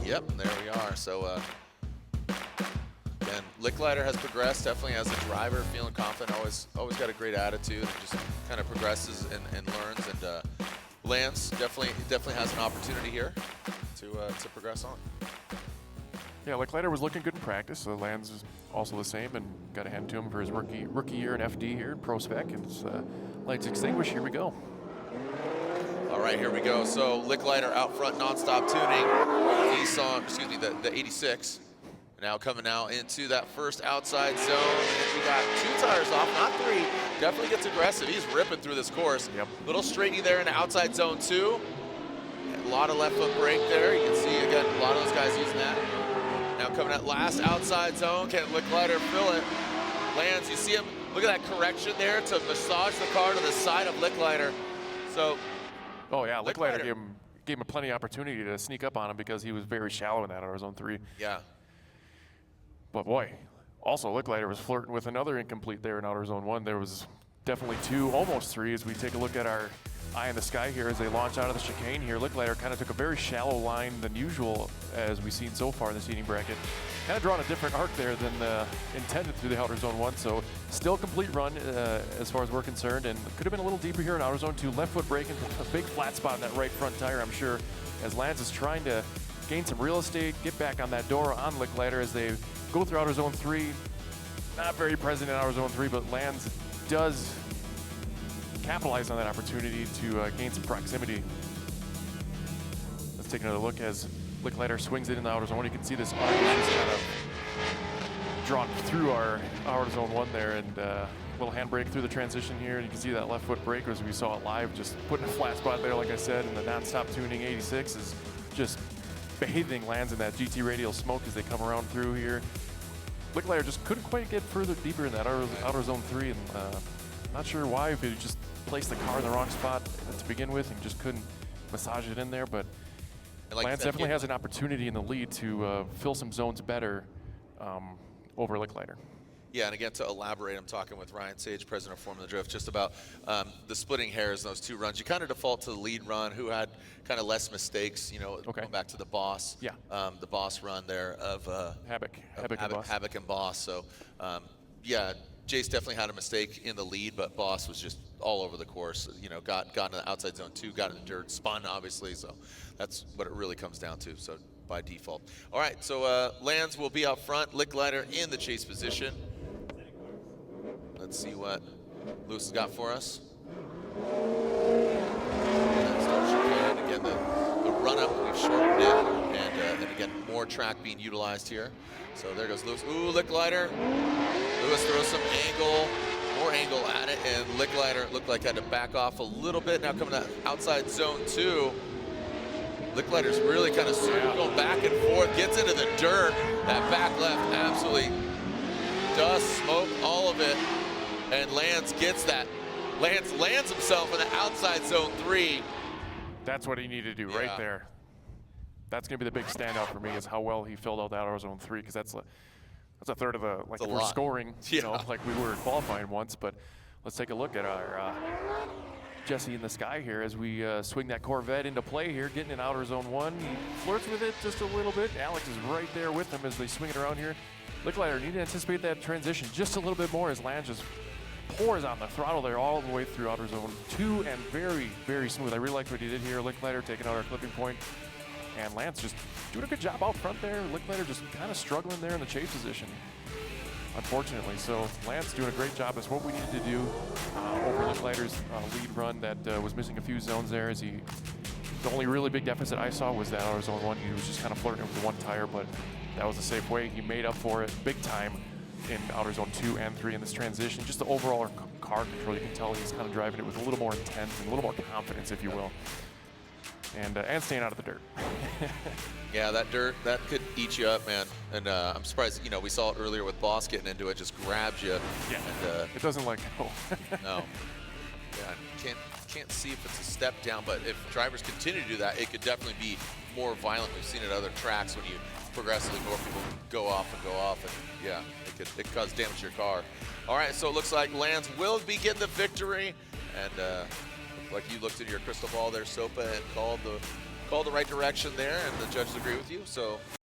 Yep, and there we are. So, again, Lichliter has progressed, definitely as a driver, feeling confident, always got a great attitude, and just kind of progresses and learns. And Lanz definitely has an opportunity here to progress on. Yeah, Lichliter was looking good in practice. So Lanz is also the same, and got to hand to him for his rookie year in FD here, Pro Spec, and it's lights extinguished. Here we go. All right, here we go. So Lichliter out front, nonstop tuning. Nissan, excuse me, the 86. Now coming out into that first outside zone, and we got 2 tires off, not 3. Definitely gets aggressive. He's ripping through this course. Yep. Little straightey there in the outside zone 2. A lot of left foot brake there. You can see again a lot of those guys using that. Now coming at last outside zone, can Lichliter fill it? Lanz, you see him, look at that correction there to massage the car to the side of Lichliter. So, oh yeah, Lichliter gave him plenty of opportunity to sneak up on him because he was very shallow in that outer zone 3. Yeah. But boy, also Lichliter was flirting with another incomplete there in outer zone 1. There was definitely 2, almost 3, as we take a look at our eye in the sky here as they launch out of the chicane here. Lichliter kind of took a very shallow line than usual, as we've seen so far in the seating bracket. Kind of drawn a different arc there than intended through the outer zone 1, so still a complete run as far as we're concerned, and could have been a little deeper here in outer zone 2. Left foot braking, a big flat spot in that right front tire, I'm sure, as Lanz is trying to gain some real estate, get back on that door on Lichliter as they go through outer zone 3. Not very present in outer zone 3, but Lanz does capitalize on that opportunity to gain some proximity. Let's take another look as Lichliter swings it in the outer zone. You can see this arc is just kind of drawn through our outer zone 1 there, and little handbrake through the transition here. And you can see that left foot brake as we saw it live, just putting a flat spot there, like I said, and the non-stop tuning 86 is just bathing Lanz in that GT radial smoke as they come around through here. Lichliter just couldn't quite get further deeper in that outer zone 3, and not sure why, if he just placed the car in the wrong spot to begin with and just couldn't massage it in there. But like Lanz definitely has an opportunity in the lead to fill some zones better over Lichliter. Yeah, and again, to elaborate, I'm talking with Ryan Sage, president of Formula Drift, just about the splitting hairs in those 2 runs. You kind of default to the lead run, who had kind of less mistakes, you know, going back to the Boss. Yeah. The Boss run there of Habik and Boss. So, yeah, Jace definitely had a mistake in the lead, but Boss was just all over the course. You know, got into the outside zone 2, got in the dirt, spun, obviously. So that's what it really comes down to. So by default. All right, so Lanz will be out front, Lichliter in the chase position. Let's see what Lewis has got for us. And again, the run-up, we've shortened it, and again, more track being utilized here. So there goes Lewis. Ooh, Lichliter. Lewis throws some angle, more angle at it, and Lichliter looked like had to back off a little bit. Now coming to outside zone 2. Lichliter's really kind of going back and forth, gets into the dirt. That back left absolutely dust, smoke, all of it. And Lanz gets that. Lanz lands himself in the outside zone 3. That's what he needed to do right there. That's going to be the big standout for me, is how well he filled out that outer zone 3, because that's a third of the, like, we're scoring, you know, like we were qualifying once. But let's take a look at our Jesse in the sky here as we swing that Corvette into play here, getting in outer zone 1. He flirts with it just a little bit. Alex is right there with him as they swing it around here. Lichliter need to anticipate that transition just a little bit more as Lanz just pours on the throttle there all the way through outer zone 2, and very, very smooth. I really liked what he did here. Lichliter taking out our clipping point, and Lanz just doing a good job out front there. Lichliter just kind of struggling there in the chase position, unfortunately. So Lanz doing a great job. That's what we needed to do over Lichliter's lead run that was missing a few zones there. As the only really big deficit I saw was that outer zone 1. He was just kind of flirting with the 1 tire, but that was a safe way. He made up for it big time in outer zone 2 and 3 in this transition. Just the overall car control, you can tell he's kind of driving it with a little more intent and a little more confidence, if you will. And staying out of the dirt. Yeah, that dirt, that could eat you up, man. And I'm surprised, you know, we saw it earlier with Boss getting into it, just grabs you. Yeah, and, it doesn't like go. No. Yeah, can't see if it's a step down, but if drivers continue to do that, it could definitely be more violent. We've seen it at other tracks when you progressively more people go off, and yeah, it could cause damage to your car. All right, so it looks like Lanz will be getting the victory, and like you looked into your crystal ball there, Sopa, and called called the right direction there, and the judges agree with you. So